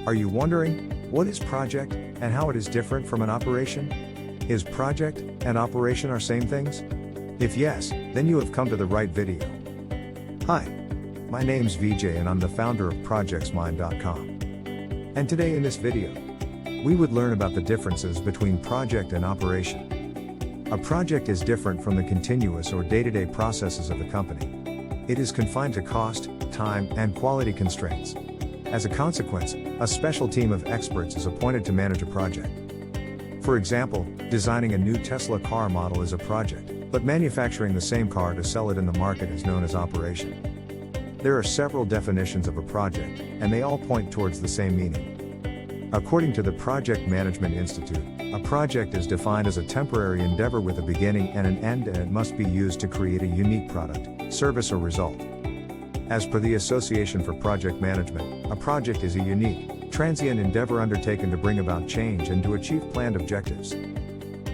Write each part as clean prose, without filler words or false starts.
Are you wondering, what is project, and how it is different from an operation? Is project and operation are same things? If yes, then you have come to the right video. Hi, my name's Vijay and I'm the founder of projectsmind.com. And today in this video, we would learn about the differences between project and operation. A project is different from the continuous or day-to-day processes of the company. It is confined to cost, time, and quality constraints. As a consequence, a special team of experts is appointed to manage a project. For example, designing a new Tesla car model is a project, but manufacturing the same car to sell it in the market is known as operation. There are several definitions of a project, and they all point towards the same meaning. According to the Project Management Institute, a project is defined as a temporary endeavor with a beginning and an end, and it must be used to create a unique product, service, or result. As per the Association for Project Management, a project is a unique, transient endeavor undertaken to bring about change and to achieve planned objectives.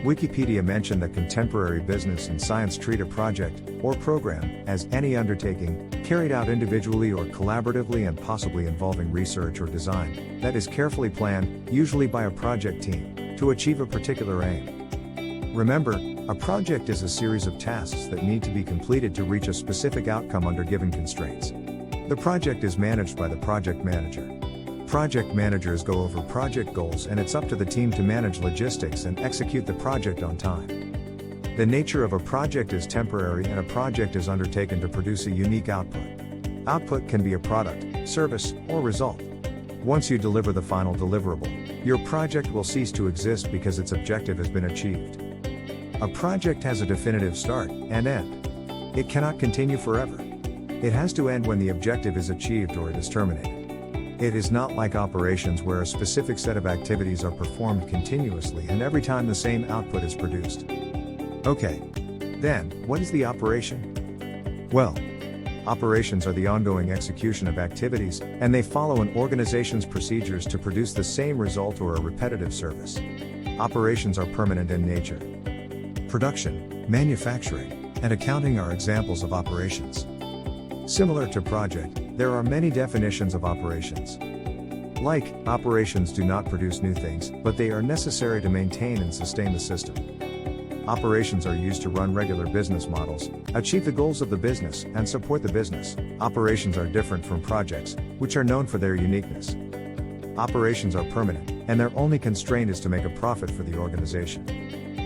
Wikipedia mentioned that contemporary business and science treat a project, or program, as any undertaking, carried out individually or collaboratively and possibly involving research or design, that is carefully planned, usually by a project team, to achieve a particular aim. Remember, a project is a series of tasks that need to be completed to reach a specific outcome under given constraints. The project is managed by the project manager. Project managers go over project goals, and it's up to the team to manage logistics and execute the project on time. The nature of a project is temporary, and a project is undertaken to produce a unique output. Output can be a product, service, or result. Once you deliver the final deliverable, your project will cease to exist because its objective has been achieved. A project has a definitive start and end. It cannot continue forever. It has to end when the objective is achieved or it is terminated. It is not like operations where a specific set of activities are performed continuously and every time the same output is produced. Okay. Then, what is the operation? Well, operations are the ongoing execution of activities, and they follow an organization's procedures to produce the same result or a repetitive service. Operations are permanent in nature. Production, manufacturing, and accounting are examples of operations. Similar to project, there are many definitions of operations. Like, operations do not produce new things, but they are necessary to maintain and sustain the system. Operations are used to run regular business models, achieve the goals of the business, and support the business. Operations are different from projects, which are known for their uniqueness. Operations are permanent, and their only constraint is to make a profit for the organization.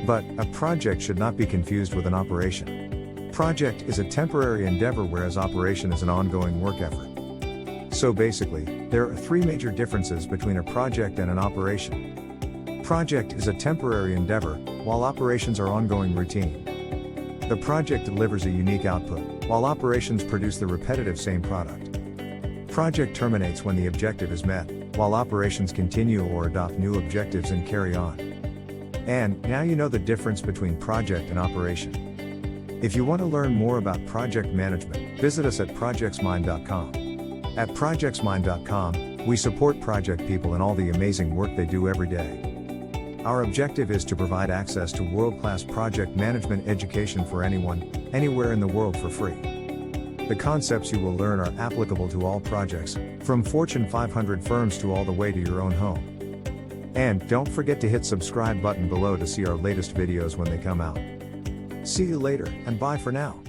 But, a project should not be confused with an operation. Project is a temporary endeavor, whereas operation is an ongoing work effort. So basically, there are three major differences between a project and an operation. Project is a temporary endeavor, while operations are ongoing routine. The project delivers a unique output, while operations produce the repetitive same product. Project terminates when the objective is met, while operations continue or adopt new objectives and carry on. And, now you know the difference between project and operation. If you want to learn more about project management, visit us at projectsmind.com. At projectsmind.com, we support project people and all the amazing work they do every day. Our objective is to provide access to world-class project management education for anyone, anywhere in the world for free. The concepts you will learn are applicable to all projects, from Fortune 500 firms to all the way to your own home. And, don't forget to hit subscribe button below to see our latest videos when they come out. See you later, and bye for now.